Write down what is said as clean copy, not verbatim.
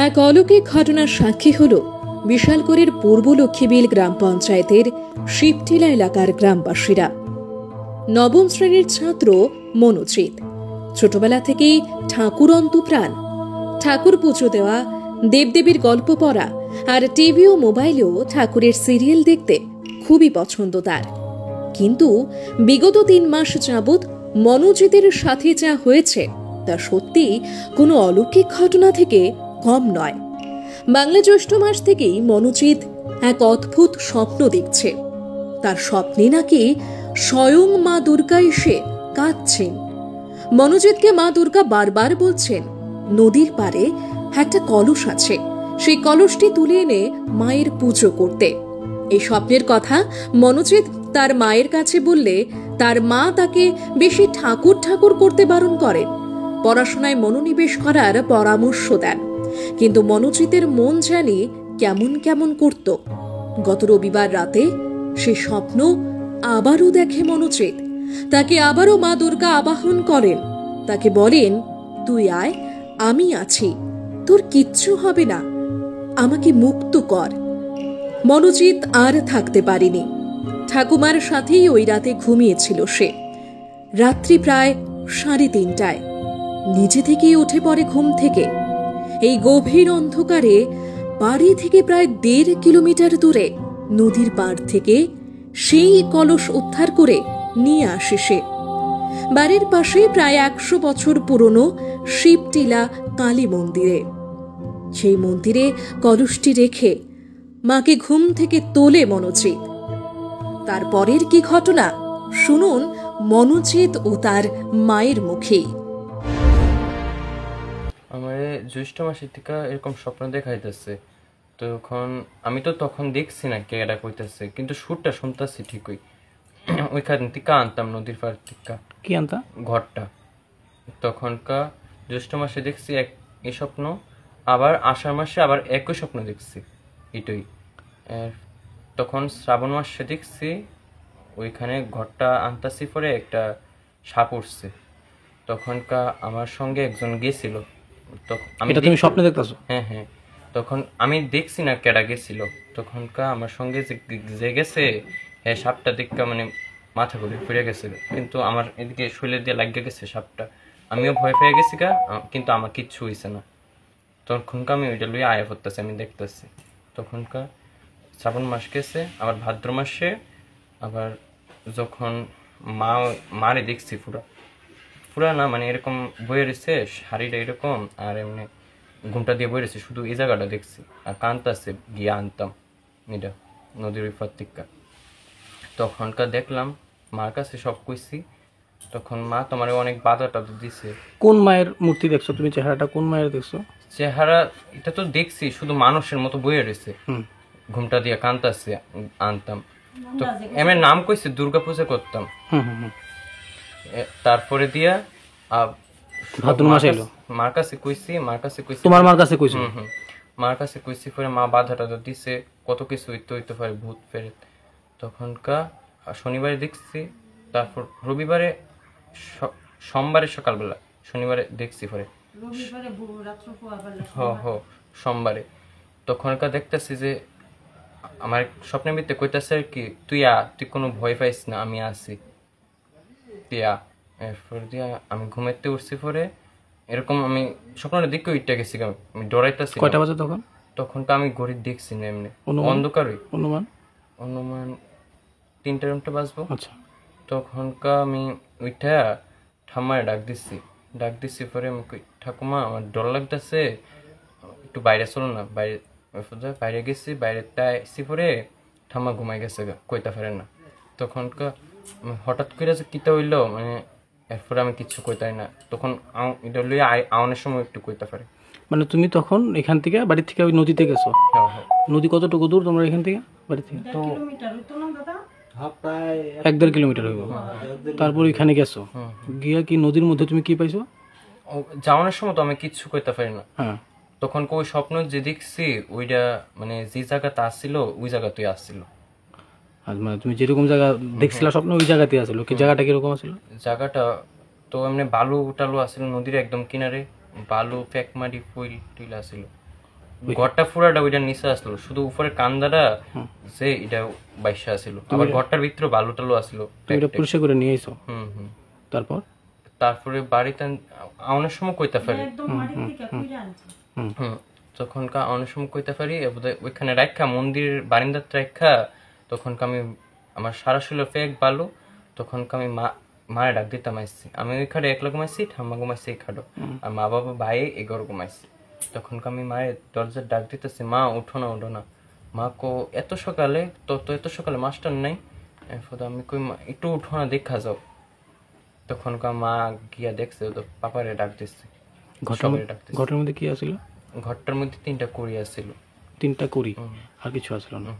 এক অলৌকিক ঘটনার সাক্ষী হল বিশালগড়ের পূর্ব লক্ষ্মীবিল গ্রাম পঞ্চায়েতের শিবটিলা এলাকার গ্রামবাসীরা। নবম শ্রেণীর ছাত্র মনোজিৎ ছোটবেলা থেকেই ঠাকুর অন্তপ্রাণ। ঠাকুর পুজো দেওয়া, দেবদেবীর গল্প পড়া আর টিভি ও মোবাইলেও ঠাকুরের সিরিয়াল দেখতে খুবই পছন্দ তার। কিন্তু বিগত ৩ মাস যাবৎ মনোজিতের সাথে যা হয়েছে তা সত্যি কোনো অলৌকিক ঘটনা থেকে কম নয়। বাংলা জ্যৈষ্ঠ মাস থেকেই মনোজিৎ এক অদ্ভুত স্বপ্ন দেখছে। তার স্বপ্নে নাকি স্বয়ং মা দুর্গা এসে কাঁদছেন। মনোজিৎকে মা দুর্গা বারবার বলছেন নদীর পাড়ে একটা কলস আছে, সেই কলসটি তুলে এনে মায়ের পুজো করতে। এই স্বপ্নের কথা মনোজিৎ তার মায়ের কাছে বললে তার মা তাকে বেশি ঠাকুর ঠাকুর করতে বারণ করেন, পড়াশোনায় মনোনিবেশ করার পরামর্শ দেন। কিন্তু মনোজিতের মন জানি কেমন কেমন করত। গত রবিবার রাতে সে স্বপ্ন আবারও দেখে মনোজিৎ। তাকে আবারও মা দুর্গা আবাহন করেন, তাকে বলেন, তুই আয়, আমি আছি, তোর কিচ্ছু হবে না, আমাকে মুক্ত কর। মনোজিৎ আর থাকতে পারেনি। ঠাকুমার সাথেই ওই রাতে ঘুমিয়েছিল সে। রাত্রি প্রায় 3:30টায় নিজে থেকেই উঠে পড়ে ঘুম থেকে। এই গভীর অন্ধকারে বাড়ি থেকে প্রায় 1.5 কিলোমিটার দূরে নদীর পাড় থেকে সেই কলস উদ্ধার করে নিয়ে আসে সে। বাড়ির পাশে প্রায় 100 বছর পুরনো শিবটিলা কালী মন্দিরে। সেই মন্দিরে কলসটি রেখে মাকে ঘুম থেকে তোলে মনোজিৎ। তারপরের কি ঘটনা শুনুন মনোজিৎ ও তার মায়ের মুখে। আমার জ্যৈষ্ঠ মাসের থেকে এরকম স্বপ্ন দেখাইতেছে। আমি তো তখন দেখছি না কে এটা কইতেছে, কিন্তু সুরটা শুনতেছি ঠিকই। ওইখান থেকে আনতাম নদীর পাড় থেকে। কি আনতাম? ঘরটা। তখনকার জ্যৈষ্ঠ মাসে দেখছি এই স্বপ্ন, আবার আষাঢ় মাসে আবার একই স্বপ্ন দেখছি এটাই। তখন শ্রাবণ মাসে দেখছি ওইখানে ঘরটা আনতাছি পরে একটা সাপ উঠছে। তখনকার আমার সঙ্গে একজন গেছিল। তুমি স্বপ্নে দেখতেছো? হ্যাঁ হ্যাঁ। তখন আমি দেখছি না কেডা গেছিল। তখনকার আমার সঙ্গে যে গেছে হ্যাঁ সাপটা দেখতে মানে মাথা ঘুরে ফিরে গেছে, কিন্তু আমার এদিকে শরীরে দিয়ে লাগিয়ে গেছে সাপটা। আমিও ভয় পেয়ে গেছি গা, কিন্তু আমার কিচ্ছু হয়েছে না। তখনকার আমি ওইটা লইয়া আয়া পড়তেছি, আমি দেখতেছি। তখনকার শ্রাবণ মাস গেছে, আবার ভাদ্র মাসে আবার যখন মারে দেখছি পুরা না মানে এরকম বয়ে রয়েছে, শাড়িটা এরকম আর এমনি ঘুমটা দিয়ে বয়ে রয়েছে, শুধু এই জায়গাটা দেখছি। আর কানতাছে গিয়ে আনতাম এটা নদীর ওই প্রত্যেকটা। তখনকার দেখলাম মার কাছে সব কইছি। তখন মা তোমার অনেক বাধা টাধা দিছে। কোন মায়ের মূর্তি দেখছো তুমি? চেহারাটা কোন মায়ের দেখছো? চেহারা এটা তো দেখছি শুধু মানুষের মতো বয়ে রয়েছে, ঘুমটা দিয়ে কানতাছে আনতাম। তো এমনি নাম কইছে, দুর্গা পূজা করতাম। তারপরে দিয়া ভাদ্র মাস এলো, মার কাছে কইছি তোমার মার কাছে কইছো? মার কাছে কইছি পরে মা বাধা টাধা দিছে, কত কিছু হইতে পারে, ভূত ফেরে। তখনকার শনিবারে দেখছি, তারপর রবিবারে, সোমবারে সকালবেলা, শনিবারে দেখছি পরে সোমবারে। তখনকার দেখতেছি যে আমার স্বপ্নের ভিতরে কইতাছে আর কি, তুই কোনো ভয় পাইস না, আমি আছি, এরপর দিয়া আমি ঘুমাইতে উঠছি। পরে এরকম আমি স্বপ্নটা দেখে উঠতে গেছি, আমি ডরাইতেছি। কয়টা বাজে তখন? তখন তো আমি ঘড়ি দেখছি না, এমনি অন্ধকারই। অনুমান 3টা বাজবো। আচ্ছা। তখনকার আমি উঠা ঠাম্মারে ডাক দিচ্ছি পরে আমি ঠাকুমা আমার ডর লাগতেছে, একটু বাইরে চলো না। বাইরে গেছি, বাইরেটা এসি পরে ঠাম্মা ঘুমাই গেছে, কইতে পারে না। তখনকার হঠাৎ করে যে কিতা হইলো মানে এরপরে আমি কিচ্ছু কইতাই না। তখন এটা লইয়া আওয়ানোর সময় একটু কইতে পারে। মানে তুমি তখন এখান থেকে বাড়ি থেকে ওই নদীতে গেছো? নদী কতটুকু দূর তোমার এখান থেকে বাড়ি থেকে? তো 1.5 কিলোমিটার হইব। তারপর এখানে গেছো, গিয়া কি নদীর মধ্যে তুমি কি পাইছো? যাওয়ানোর সময় তো আমি কিচ্ছু কইতে পারি না। হ্যাঁ। তখন ওই স্বপ্ন যে দেখছি ওইটা মানে যে জায়গাতে আসছিল ওই জায়গাতেই আসছিল। মানে তুমি যেরকম জায়গা দেখছিলা স্বপ্ন ওই জায়গাতেই আসলো। কি জায়গাটা কিরকম আসলো? জায়গাটা তো এমনি বালু টালু আসছিল নদীর একদম কিনারে, বালু ফেকমারি ফুল টিল আসছিল। ঘরটা পুরাটা ওইটার নিচে আসলো, শুধু উপরে কান্দাটা যে এটা বাইশা আসিল, আবার ঘরটার ভিতরে বালু টালু আসলো। তুমি এটা পরিষ্কার করে নিয়ে এসো। হুম। তারপর তারপরে বাড়িতে অনেক সময় কইতে পারি। তখনকার অনেক সময় কইতে পারি ওইখানে রাখা মন্দিরের বারিন্দাতে রাখা, তখনকার আমি আমার সারা শরীরে ফেক বালু, তখনকার আমি মায়ের ডাক দিতাম আসছি, আমি ওই খাটে একলা ঘুমাইছি, ঠাম্মা ঘুমাইছি এই খাটো, আর মা বাবা ভাই এই ঘর ঘুমাইছি। তখনকার আমি মায়ের দরজার ডাক দিতেছি, মা উঠো না উঠো না। মা কো এত সকালে তো এত সকালে মাস্টার নাই, আমি কই একটু উঠো না দেখা যাও। তখনকার মা গিয়া দেখছে তো পাপারে ডাক দিচ্ছে। ঘরের মধ্যে কি আছিল? ঘরটার মধ্যে 3টা কুড়ি আছিল। 3টা কুড়ি, আর কিছু আসলো না?